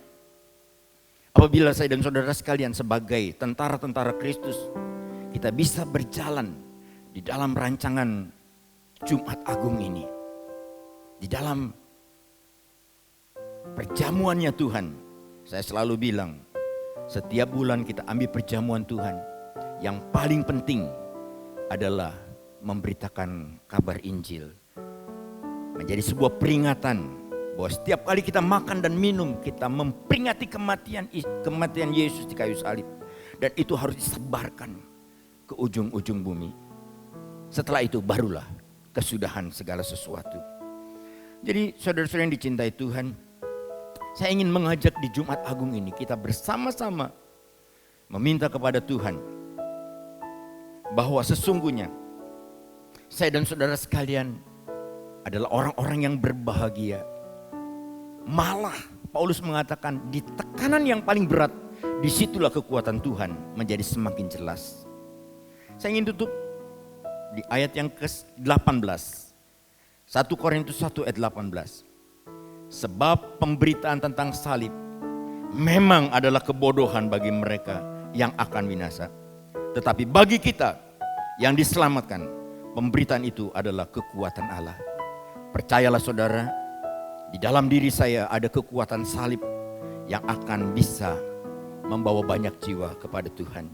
Apabila saya dan saudara sekalian sebagai tentara-tentara Kristus, kita bisa berjalan di dalam rancangan Jumat Agung ini. Di dalam perjamuannya Tuhan, saya selalu bilang, setiap bulan kita ambil perjamuan Tuhan. Yang paling penting adalah memberitakan kabar Injil. Menjadi sebuah peringatan bahwa setiap kali kita makan dan minum, kita memperingati kematian Yesus di kayu salib. Dan itu harus disebarkan ke ujung-ujung bumi. Setelah itu barulah kesudahan segala sesuatu. Jadi saudara-saudara yang dicintai Tuhan, saya ingin mengajak di Jumat Agung ini kita bersama-sama meminta kepada Tuhan bahwa sesungguhnya saya dan saudara sekalian adalah orang-orang yang berbahagia. Malah Paulus mengatakan di tekanan yang paling berat, disitulah kekuatan Tuhan menjadi semakin jelas. Saya ingin tutup di ayat yang ke-18. 1 Korintus 1 ayat 18. Sebab pemberitaan tentang salib memang adalah kebodohan bagi mereka yang akan binasa. Tetapi bagi kita yang diselamatkan, pemberitaan itu adalah kekuatan Allah. Percayalah saudara, di dalam diri saya ada kekuatan salib yang akan bisa membawa banyak jiwa kepada Tuhan.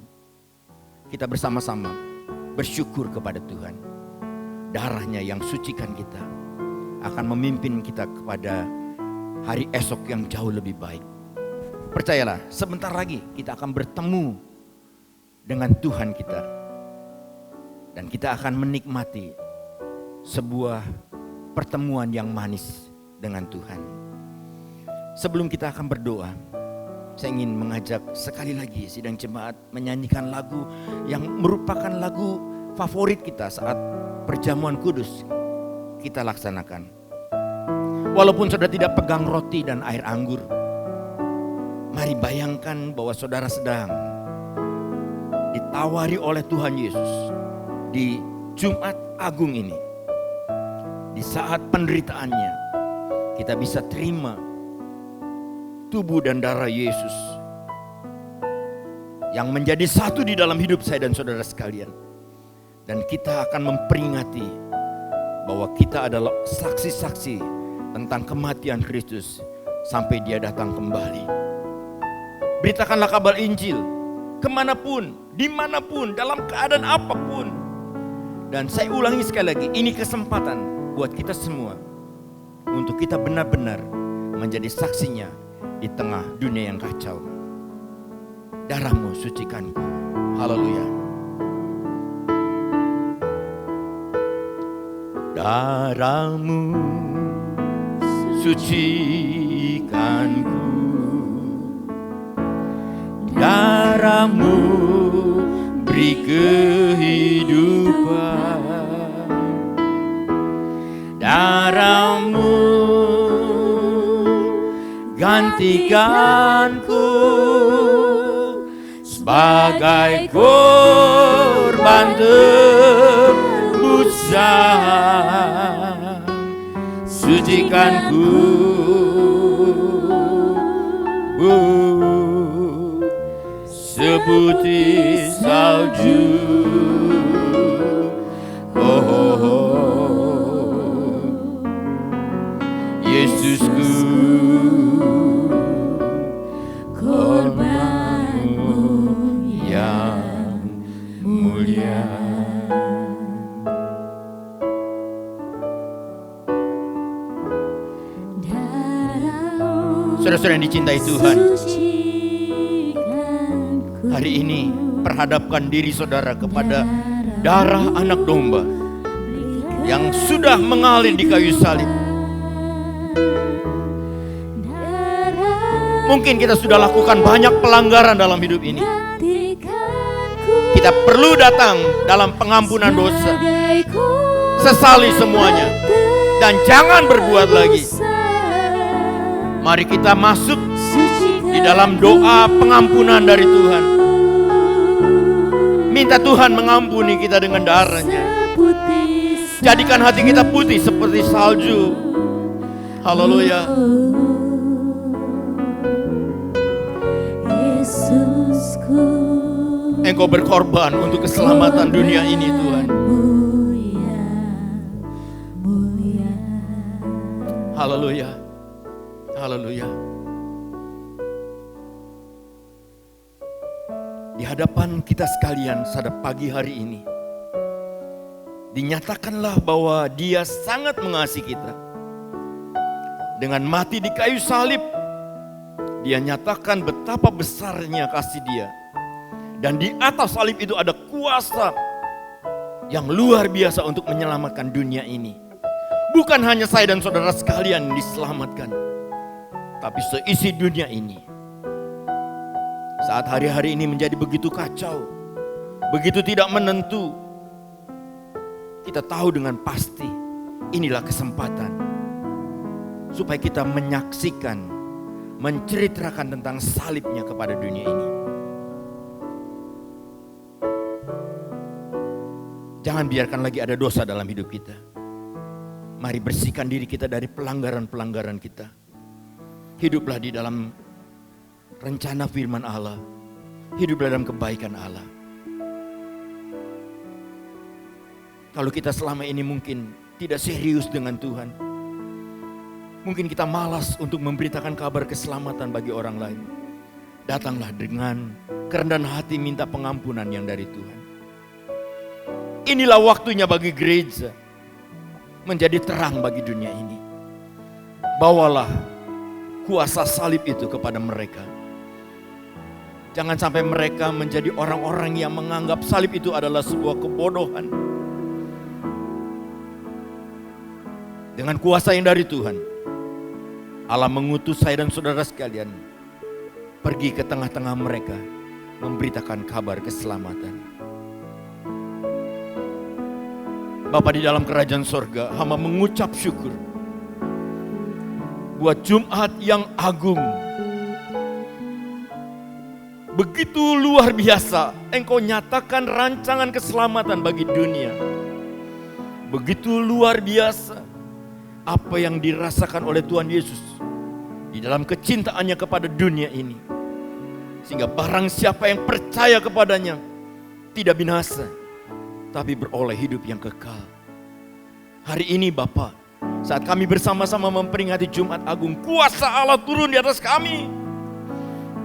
Kita bersama-sama bersyukur kepada Tuhan. Darahnya yang sucikan kita akan memimpin kita kepada hari esok yang jauh lebih baik. Percayalah, sebentar lagi kita akan bertemu dengan Tuhan kita. Dan kita akan menikmati sebuah pertemuan yang manis dengan Tuhan. Sebelum kita akan berdoa, saya ingin mengajak sekali lagi sidang jemaat menyanyikan lagu yang merupakan lagu favorit kita saat perjamuan kudus kita laksanakan. Walaupun saudara tidak pegang roti dan air anggur, mari bayangkan bahwa saudara sedang ditawari oleh Tuhan Yesus di Jumat Agung ini. Di saat penderitaannya, kita bisa terima tubuh dan darah Yesus yang menjadi satu di dalam hidup saya dan saudara sekalian. Dan kita akan memperingati bahwa kita adalah saksi-saksi tentang kematian Kristus sampai Dia datang kembali. Beritakanlah kabar Injil kemanapun, dimanapun, dalam keadaan apapun. Dan saya ulangi sekali lagi, ini kesempatan buat kita semua untuk kita benar-benar menjadi saksinya di tengah dunia yang kacau. Darahmu sucikanku. Haleluya. Darahmu sucikanku, darahmu beri kehidupan, darahmu gantikanku sebagai korban tebusan. Sucikanku seputih salju. Yesusku, korbanmu yang mulia. Saudara-saudara yang dicintai Tuhan, hari ini perhadapkan diri saudara kepada darah anak domba yang sudah mengalir di kayu salib. Mungkin kita sudah lakukan banyak pelanggaran dalam hidup ini. Kita perlu datang dalam pengampunan dosa, sesali semuanya, dan jangan berbuat lagi. Mari kita masuk di Di dalam doa pengampunan dari Tuhan, minta Tuhan mengampuni kita dengan darah-Nya. Jadikan hati kita putih seperti salju. Haleluya. Yesusku, Engkau berkorban untuk keselamatan dunia ini, Tuhan. mulia. Haleluya. Haleluya. Di hadapan kita sekalian pada pagi hari ini, dinyatakanlah bahwa Dia sangat mengasihi kita. Dengan mati di kayu salib, Dia nyatakan betapa besarnya kasih Dia. Dan di atas salib itu ada kuasa yang luar biasa untuk menyelamatkan dunia ini. Bukan hanya saya dan saudara sekalian yang diselamatkan, tapi seisi dunia ini. Saat hari-hari ini menjadi begitu kacau, begitu tidak menentu, kita tahu dengan pasti inilah kesempatan supaya kita menyaksikan, menceritakan tentang salibnya kepada dunia ini. Jangan biarkan lagi ada dosa dalam hidup kita. Mari bersihkan diri kita dari pelanggaran-pelanggaran kita. Hiduplah di dalam rencana firman Allah. Hiduplah dalam kebaikan Allah. Kalau kita selama ini mungkin tidak serius dengan Tuhan, mungkin kita malas untuk memberitakan kabar keselamatan bagi orang lain, datanglah dengan kerendahan hati minta pengampunan yang dari Tuhan. Inilah waktunya bagi gereja menjadi terang bagi dunia ini. Bawalah kuasa salib itu kepada mereka. Jangan sampai mereka menjadi orang-orang yang menganggap salib itu adalah sebuah kebodohan. Dengan kuasa yang dari Tuhan, Allah mengutus saya dan saudara sekalian pergi ke tengah-tengah mereka, memberitakan kabar keselamatan. Bapa di dalam kerajaan sorga, hamba mengucap syukur buat Jumat yang agung. Begitu luar biasa Engkau nyatakan rancangan keselamatan bagi dunia. Begitu luar biasa apa yang dirasakan oleh Tuhan Yesus di dalam kecintaannya kepada dunia ini. Sehingga barang siapa yang percaya kepadanya tidak binasa, tapi beroleh hidup yang kekal. Hari ini Bapa, saat kami bersama-sama memperingati Jumat Agung, kuasa Allah turun di atas kami.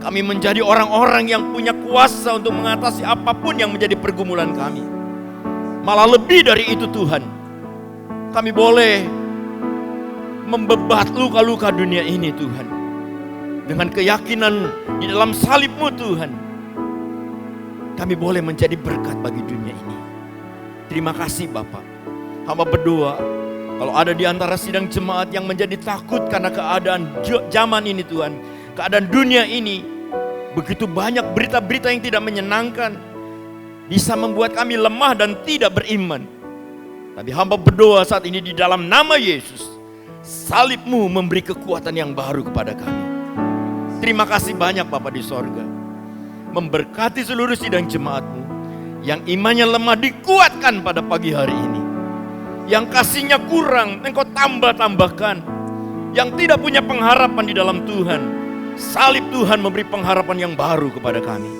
Kami menjadi orang-orang yang punya kuasa untuk mengatasi apapun yang menjadi pergumulan kami. Malah lebih dari itu Tuhan, kami boleh membebat luka-luka dunia ini Tuhan. Dengan keyakinan di dalam salib-Mu Tuhan, kami boleh menjadi berkat bagi dunia ini. Terima kasih Bapak. Hamba berdoa, kalau ada di antara sidang jemaat yang menjadi takut karena keadaan zaman ini Tuhan, keadaan dunia ini, begitu banyak berita-berita yang tidak menyenangkan, bisa membuat kami lemah dan tidak beriman. Tapi hamba berdoa saat ini di dalam nama Yesus, salib-Mu memberi kekuatan yang baru kepada kami. Terima kasih banyak Bapa di sorga. Memberkati seluruh sidang jemaat-Mu yang imannya lemah dikuatkan pada pagi hari ini. Yang kasihnya kurang Engkau tambah-tambahkan. Yang tidak punya pengharapan di dalam Tuhan, salib Tuhan memberi pengharapan yang baru kepada kami.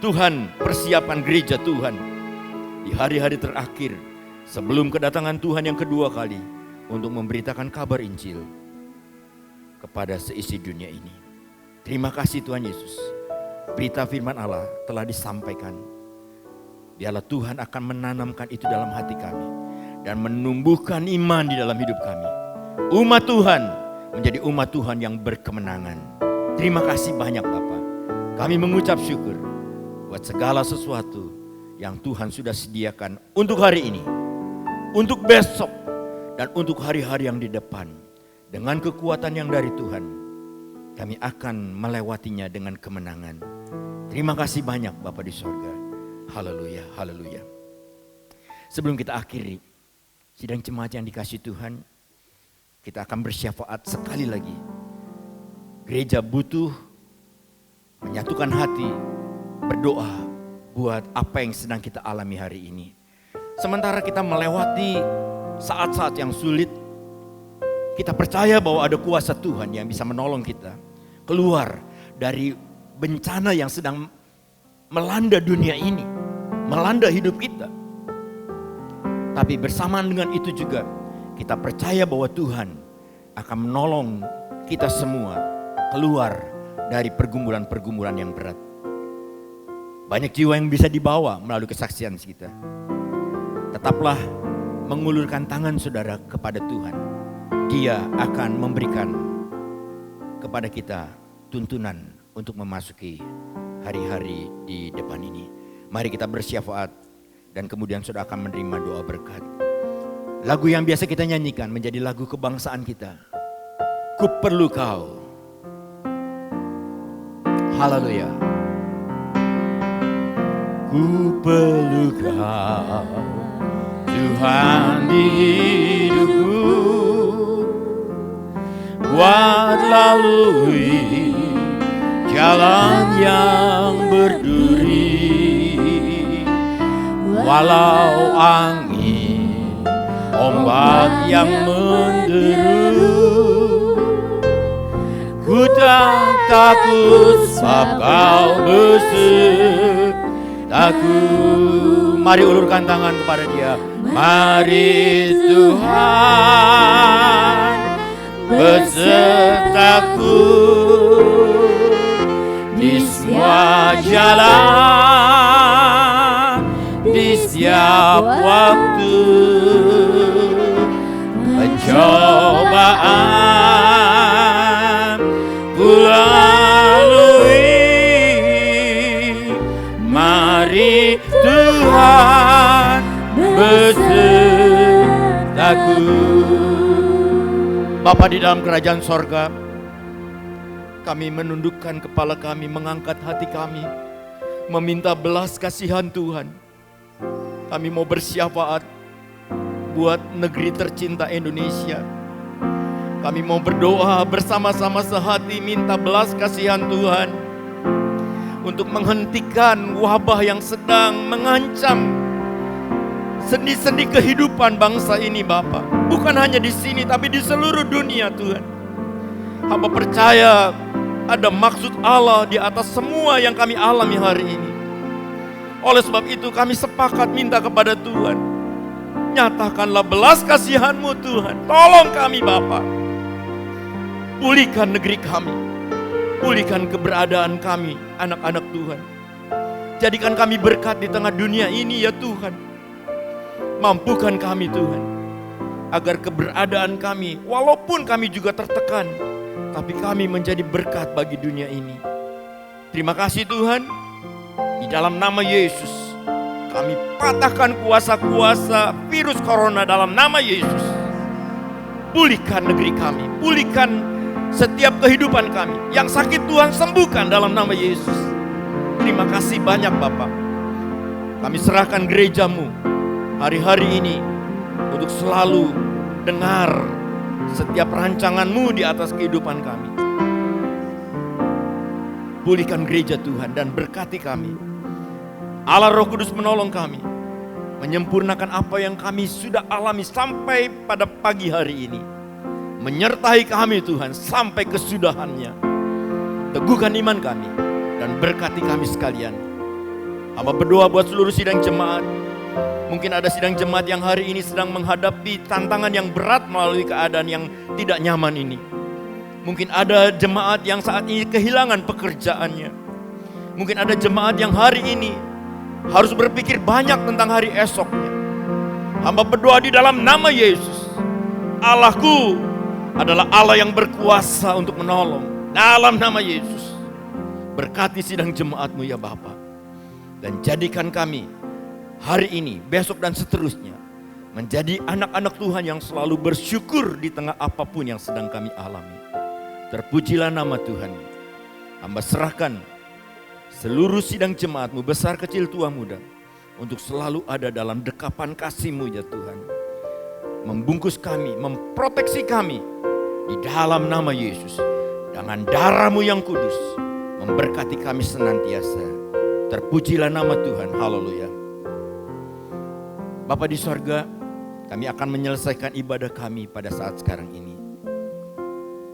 Tuhan, persiapkan gereja Tuhan di hari-hari terakhir sebelum kedatangan Tuhan yang kedua kali untuk memberitakan kabar Injil kepada seisi dunia ini. Terima kasih Tuhan Yesus. Berita firman Allah telah disampaikan. Biarlah Tuhan akan menanamkan itu dalam hati kami dan menumbuhkan iman di dalam hidup kami. Umat Tuhan menjadi umat Tuhan yang berkemenangan. Terima kasih banyak Bapa. Kami mengucap syukur buat segala sesuatu yang Tuhan sudah sediakan untuk hari ini, untuk besok, dan untuk hari-hari yang di depan. Dengan kekuatan yang dari Tuhan, kami akan melewatinya dengan kemenangan. Terima kasih banyak Bapa di sorga. Haleluya, haleluya. Sebelum kita akhiri sidang jemaat yang dikasihi Tuhan, kita akan bersyafaat sekali lagi. Gereja butuh menyatukan hati, berdoa buat apa yang sedang kita alami hari ini. Sementara kita melewati saat-saat yang sulit, kita percaya bahwa ada kuasa Tuhan yang bisa menolong kita keluar dari bencana yang sedang melanda dunia ini, melanda hidup kita. Tapi bersamaan dengan itu juga kita percaya bahwa Tuhan akan menolong kita semua keluar dari pergumulan-pergumulan yang berat. Banyak jiwa yang bisa dibawa melalui kesaksian kita. Tetaplah mengulurkan tangan saudara kepada Tuhan. Dia akan memberikan kepada kita tuntunan untuk memasuki hari-hari di depan ini. Mari kita bersyafaat dan kemudian saudara akan menerima doa berkat. Lagu yang biasa kita nyanyikan menjadi lagu kebangsaan kita. Ku perlu Kau. Haleluya. Ku perlu Kau, Tuhan di hidupku, buat lalui jalan yang berduri. Walau angin, ombak yang menderu, ku tak takut sebab Kau besertaku. Mari ulurkan tangan kepada Dia. Mari Tuhan besertaku di semua jalan, di setiap waktu. Pencobaan ku lalui, mari Tuhan besertaku. Bapa di dalam kerajaan sorga, kami menundukkan kepala kami, mengangkat hati kami, meminta belas kasihan Tuhan. Kami mau bersyafaat buat negeri tercinta Indonesia. Kami mau berdoa bersama-sama sehati minta belas kasihan Tuhan untuk menghentikan wabah yang sedang mengancam sendi-sendi kehidupan bangsa ini, Bapa. Bukan hanya di sini tapi di seluruh dunia, Tuhan. Hamba percaya ada maksud Allah di atas semua yang kami alami hari ini. Oleh sebab itu kami sepakat minta kepada Tuhan, nyatakanlah belas kasihan-Mu Tuhan. Tolong kami Bapa. Pulihkan negeri kami. Pulihkan keberadaan kami, anak-anak Tuhan. Jadikan kami berkat di tengah dunia ini ya Tuhan. Mampukan kami Tuhan, agar keberadaan kami, walaupun kami juga tertekan, tapi kami menjadi berkat bagi dunia ini. Terima kasih Tuhan. Di dalam nama Yesus, kami patahkan kuasa-kuasa virus corona dalam nama Yesus. Pulihkan negeri kami, pulihkan setiap kehidupan kami. Yang sakit Tuhan sembuhkan dalam nama Yesus. Terima kasih banyak Bapak. Kami serahkan gereja-Mu hari-hari ini untuk selalu dengar setiap rancangan-Mu di atas kehidupan kami. Pulihkan gereja Tuhan dan berkati kami. Allah Roh Kudus menolong kami menyempurnakan apa yang kami sudah alami sampai pada pagi hari ini. Menyertai kami Tuhan sampai kesudahannya. Teguhkan iman kami dan berkati kami sekalian. Hamba berdoa buat seluruh sidang jemaat. Mungkin ada sidang jemaat yang hari ini sedang menghadapi tantangan yang berat melalui keadaan yang tidak nyaman ini. Mungkin ada jemaat yang saat ini kehilangan pekerjaannya. Mungkin ada jemaat yang hari ini harus berpikir banyak tentang hari esoknya. Hamba berdoa di dalam nama Yesus. Allahku adalah Allah yang berkuasa untuk menolong. Dalam nama Yesus, berkati sidang jemaat-Mu ya Bapa. Dan jadikan kami hari ini, besok dan seterusnya menjadi anak-anak Tuhan yang selalu bersyukur di tengah apapun yang sedang kami alami. Terpujilah nama Tuhan. Hamba serahkan seluruh sidang jemaat-Mu, besar kecil tua muda, untuk selalu ada dalam dekapan kasih-Mu ya Tuhan. Membungkus kami, memproteksi kami di dalam nama Yesus. Dengan darah-Mu yang kudus, memberkati kami senantiasa. Terpujilah nama Tuhan, haleluya. Bapa di sorga, kami akan menyelesaikan ibadah kami pada saat sekarang ini.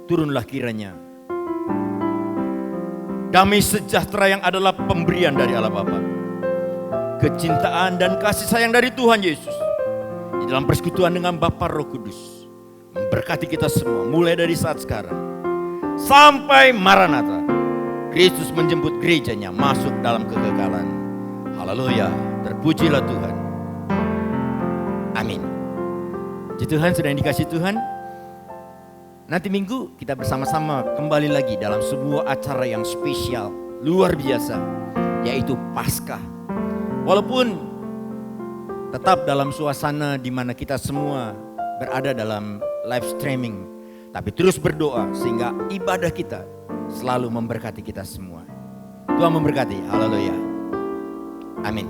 Turunlah kiranya damai sejahtera yang adalah pemberian dari Allah Bapa, kecintaan dan kasih sayang dari Tuhan Yesus di dalam persekutuan dengan Bapa Roh Kudus memberkati kita semua mulai dari saat sekarang sampai Maranatha, Kristus menjemput gerejanya masuk dalam kekekalan. Haleluya, terpujilah Tuhan. Amin. Puji Tuhan, sudah yang dikasih Tuhan. Nanti minggu kita bersama-sama kembali lagi dalam sebuah acara yang spesial, luar biasa, yaitu Paskah. Walaupun tetap dalam suasana di mana kita semua berada dalam live streaming, tapi terus berdoa sehingga ibadah kita selalu memberkati kita semua. Tuhan memberkati, haleluya. Amin.